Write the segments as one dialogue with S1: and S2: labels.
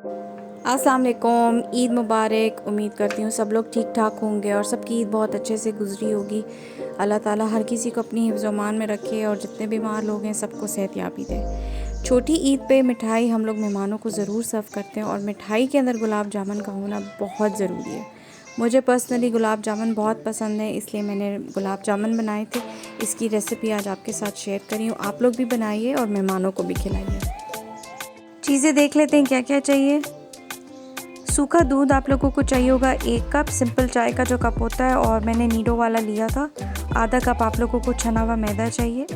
S1: अस्सलाम वालेकुम, ईद मुबारक। उम्मीद करती हूँ सब लोग ठीक ठाक होंगे और सबकी ईद बहुत अच्छे से गुजरी होगी। अल्लाह ताला हर किसी को अपनी हिफ्ज़-ओ-मान में रखे और जितने बीमार लोग हैं सबको सेहतयाबी दे। छोटी ईद पे मिठाई हम लोग मेहमानों को ज़रूर सर्व करते हैं और मिठाई के अंदर गुलाब जामुन का होना बहुत ज़रूरी है। मुझे पर्सनली गुलाब जामुन बहुत पसंद है, इसलिए मैंने गुलाब जामुन बनाए थे। इसकी रेसिपी आज आपके साथ शेयर करी हूँ। आप लोग भी बनाइए और मेहमानों को भी खिलाइए। चीज़ें देख लेते हैं क्या क्या चाहिए। सूखा दूध आप लोगों को चाहिए होगा 1 कप, सिंपल चाय का जो कप होता है, और मैंने नीडो वाला लिया था। आधा कप आप लोगों को छना हुआ मैदा चाहिए।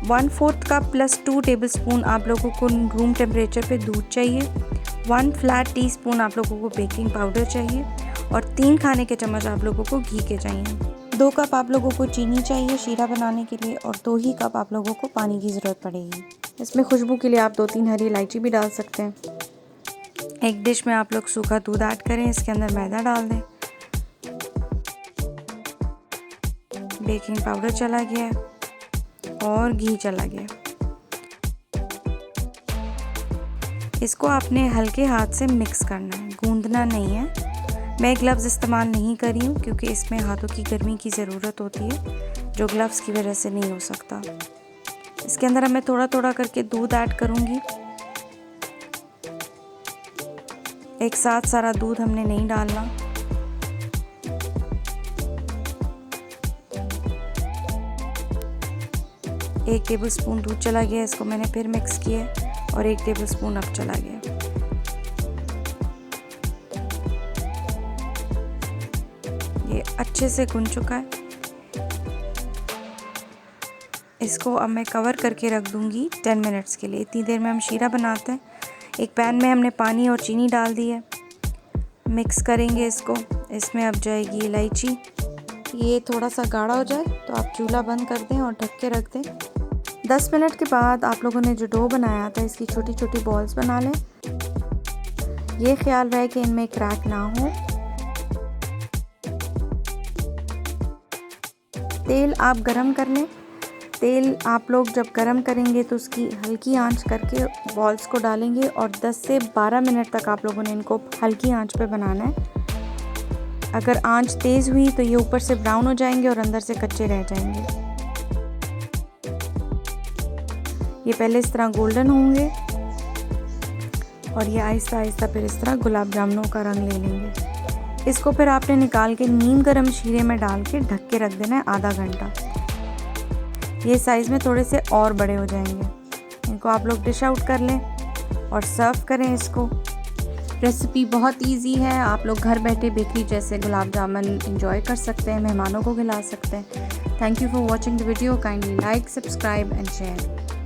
S1: 1/4 कप प्लस 2 टेबलस्पून आप लोगों को रूम टेम्परेचर पे दूध चाहिए। 1 फ्लैट टीस्पून आप लोगों को बेकिंग पाउडर चाहिए और 3 खाने के चम्मच आप लोगों को घी के चाहिए। 2 कप आप लोगों को चीनी चाहिए शीरा बनाने के लिए और 2 ही कप आप लोगों को पानी की ज़रूरत पड़ेगी। इसमें खुशबू के लिए आप 2-3 हरी इलायची भी डाल सकते हैं। एक डिश में आप लोग सूखा दूध ऐड करें, इसके अंदर मैदा डाल दें। बेकिंग पाउडर चला गया और घी चला गया। इसको आपने हल्के हाथ से मिक्स करना है, गूंदना नहीं है। मैं ग्लव्स इस्तेमाल नहीं कर रही हूँ क्योंकि इसमें हाथों की गर्मी की ज़रूरत होती है, जो ग्लव्स की वजह से नहीं हो सकता। इसके अंदर मैं थोड़ा थोड़ा करके दूध ऐड करूँगी। एक साथ सारा दूध हमने नहीं डालना। एक टेबलस्पून दूध चला गया, इसको मैंने फिर मिक्स किया और 1 टेबलस्पून अब चला गया। ये अच्छे से गुन चुका है। इसको अब मैं कवर करके रख दूंगी 10 मिनट्स के लिए। इतनी देर में हम शीरा बनाते हैं। एक पैन में हमने पानी और चीनी डाल दी है, मिक्स करेंगे इसको। इसमें अब जाएगी इलायची। ये थोड़ा सा गाढ़ा हो जाए तो आप चूल्हा बंद कर दें और ढक के रख दें। 10 मिनट के बाद आप लोगों ने जो डो बनाया था, इसकी छोटी छोटी बॉल्स बना लें। ये ख्याल रहे कि इनमें क्रैक ना हो। तेल आप गरम कर लें। तेल आप लोग जब गरम करेंगे तो उसकी हल्की आंच करके बॉल्स को डालेंगे और 10 से 12 मिनट तक आप लोगों ने इनको हल्की आंच पे बनाना है। अगर आंच तेज़ हुई तो ये ऊपर से ब्राउन हो जाएंगे और अंदर से कच्चे रह जाएंगे। ये पहले इस तरह गोल्डन होंगे और ये आहिस्ता आहिस्ता फिर इस तरह गुलाब जामुनों का रंग ले लेंगे। इसको फिर आपने निकाल के नीम गर्म शीरे में डाल के ढक के रख देना है आधा घंटा। ये साइज़ में थोड़े से और बड़े हो जाएंगे। इनको आप लोग डिश आउट कर लें और सर्व करें इसको। रेसिपी बहुत इजी है, आप लोग घर बैठे बेकरी जैसे गुलाब जामुन एंजॉय कर सकते हैं, मेहमानों को खिला सकते हैं। Thank you for watching the video. Kindly like, subscribe and share.